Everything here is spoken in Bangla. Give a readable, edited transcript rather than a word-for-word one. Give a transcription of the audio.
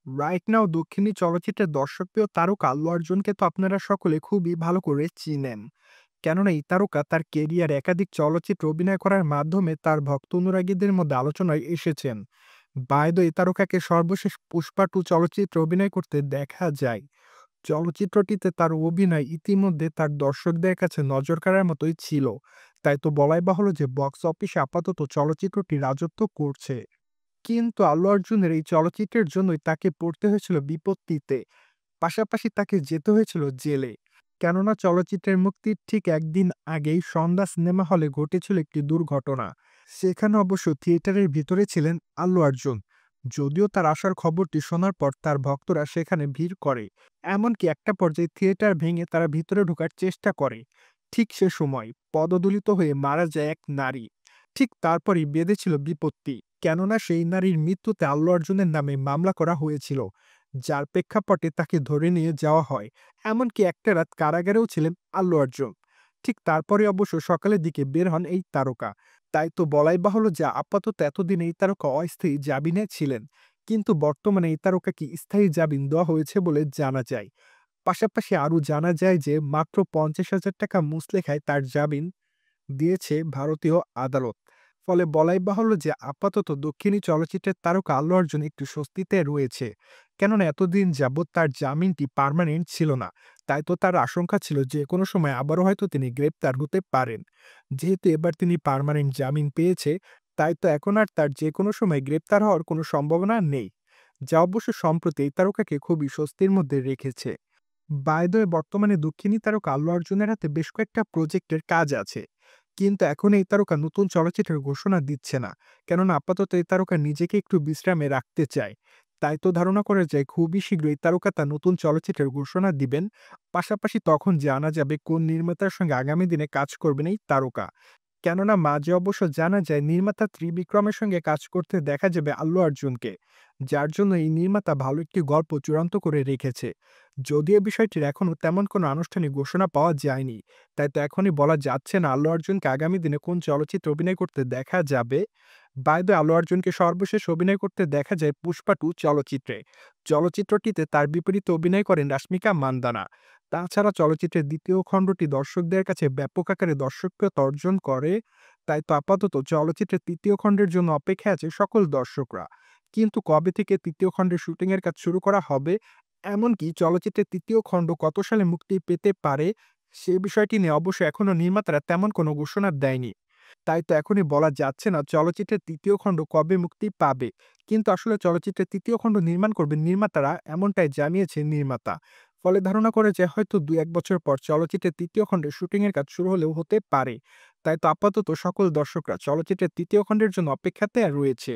রাইট নাও দক্ষিণী চলচ্চিত্রের দর্শকপ্রিয় তারকা আল্লু অর্জুনকে তো আপনারা সকলে খুবই ভালো করে চিনেন। কেননা এই তারকা তার কেরিয়ার একাধিক চলচ্চিত্রে অভিনয় করার মাধ্যমে তার ভক্ত অনুরাগীদের মধ্যে আলোচনায় এসেছেন। বায় দ্য ওয়ে, এই তারকাকে সর্বশেষ পুষ্পা টু চলচ্চিত্রে অভিনয় করতে দেখা যায়। চলচ্চিত্রটিতে তার অভিনয় ইতিমধ্যে তার দর্শকদের কাছে নজর কাড়ার মতোই ছিল। তাই তো বলাই বাহুল্য যে বক্স অফিসে আপাতত চলচ্চিত্রটি রাজত্ব করছে। কিন্তু আল্লু অর্জুনের এই চলচ্চিত্রের জন্যই তাকে পড়তে হয়েছিল বিপত্তিতে। পাশাপাশি তাকে যেতে হয়েছিল জেলে। কেননা চলচ্চিত্রের মুক্তির ঠিক একদিন আগেই সন্ধ্যা সিনেমা হলে ঘটেছিল একটি দুর্ঘটনা। সেখানে অবশ্য থিয়েটারের ভিতরে ছিলেন আল্লু অর্জুন। যদিও তার আসার খবরটি শোনার পর তার ভক্তরা সেখানে ভিড় করে। এমনকি একটা পর্যায়ে থিয়েটার ভেঙে তারা ভিতরে ঢোকার চেষ্টা করে। ঠিক সে সময় পদদলিত হয়ে মারা যায় এক নারী। ঠিক তারপরই বেঁধেছিল বিপত্তি। কেননা সেই নারীর মৃত্যুতে আল্লু অর্জুনের নামে মামলা করা হয়েছিল, যার প্রেক্ষাপটে তাকে ধরে নিয়ে যাওয়া হয়। এমনকি একটা রাত কারাগারেও ছিলেন আল্লু অর্জুন। ঠিক তারপরে অবশ্য সকালের দিকে বের হন এই তারকা। তাই তো বলাই বাহুল্য যে আপাতত এতদিন এই তারকা অস্থায়ী জামিনে ছিলেন। কিন্তু বর্তমানে এই তারকাকে স্থায়ী জামিন দেওয়া হয়েছে বলে জানা যায়। পাশাপাশি আরও জানা যায় যে মাত্র ৫০,০০০ টাকা মুচলেখায় তার জামিন দিয়েছে ভারতীয় আদালত। ফলে বলাই বাহুল্য যে আপাতত দক্ষিণী চলচ্চিত্রের তারকা আল্লু অর্জুন একটু স্বস্তিতে রয়েছে। কেননা এতদিন যাবৎ তার জামিনটি পার্মানেন্ট ছিল না। তাই তো তার আশঙ্কা ছিল যে কোনো সময় আবারও হয়তো তিনি গ্রেপ্তার হতে পারেন। যেহেতু এবার তিনি পার্মানেন্ট জামিন পেয়েছে, তাই তো এখন আর তার যে কোনো সময় গ্রেপ্তার হওয়ার কোনো সম্ভাবনা নেই। যা অবশ্য সম্প্রতি এই তারকাকে খুবই স্বস্তির মধ্যে রেখেছে। বাই দ্য ওয়ে, বর্তমানে দক্ষিণী তারকা আল্লু অর্জুনের হাতে বেশ কয়েকটা প্রজেক্টের কাজ আছে। কিন্তু এখন এই তারকা নতুন চলচ্চিত্রের ঘোষণা দিচ্ছে না। কেননা আপাতত এই তারকা নিজেকে একটু বিশ্রামে রাখতে চায়। তাই তো ধারণা করা যায় খুবই শীঘ্রই এই তারকা তার নতুন চলচ্চিত্রের ঘোষণা দিবেন। পাশাপাশি তখন জানা যাবে কোন নির্মাতার সঙ্গে আগামী দিনে কাজ করবেন এই তারকা। কেননা মাঝে অবশ্য জানা যায় নির্মাতা ত্রিবিক্রমের সঙ্গে কাজ করতে দেখা যাবে আল্লু অর্জুনকে। যার জন্য এই নির্মাতা ভালো একটি গল্প চূড়ান্ত করে রেখেছে। যদিও বিষয়টির এখনো তেমন কোনো আনুষ্ঠানিক ঘোষণা পাওয়া যায়নি। তাই তো এখনই বলা যাচ্ছে না আল্লু অর্জুনকে আগামী দিনে কোন চলচ্চিত্রে অভিনয় করতে দেখা যাবে। বাই দ্য ওয়ে, আল্লু অর্জুনকে সর্বশেষ অভিনয় করতে দেখা যায় পুষ্পা টু চলচ্চিত্রে। চলচ্চিত্রটিতে তার বিপরীতে অভিনয় করেন রাশ্মিকা মান্দানা। তাছাড়া চলচ্চিত্রের দ্বিতীয় খণ্ডটি দর্শকদের কাছে ব্যাপক আকারে দর্শকপ্রিয়তা অর্জন করে। তাই তো আপাতত চলচ্চিত্রের তৃতীয় খণ্ডের জন্য অপেক্ষায় আছে সকল দর্শকরা। কিন্তু কবে থেকে তৃতীয় খণ্ডের শুটিংয়ের কাজ শুরু করা হবে, এমনকি চলচ্চিত্রের তৃতীয় খণ্ড কত সালে মুক্তি পেতে পারে, সে বিষয়টি নিয়ে অবশ্য এখনো নির্মাতারা তেমন কোনো ঘোষণা দেয়নি। তাই তো এখনই বলা যাচ্ছে না চলচ্চিত্রের তৃতীয় খণ্ড কবে মুক্তি পাবে। কিন্তু আসলে চলচ্চিত্রের তৃতীয় খণ্ড নির্মাণ করবেন নির্মাতারা, এমনটাই জানিয়েছেন নির্মাতা। ফলে ধারণা করে যে হয়তো ২-১ বছর পর চলচ্চিত্রের তৃতীয় খণ্ডের শুটিংয়ের কাজ শুরু হলেও হতে পারে। তাই তো আপাতত সকল দর্শকরা চলচ্চিত্রের তৃতীয় খণ্ডের জন্য অপেক্ষাতে রয়েছে।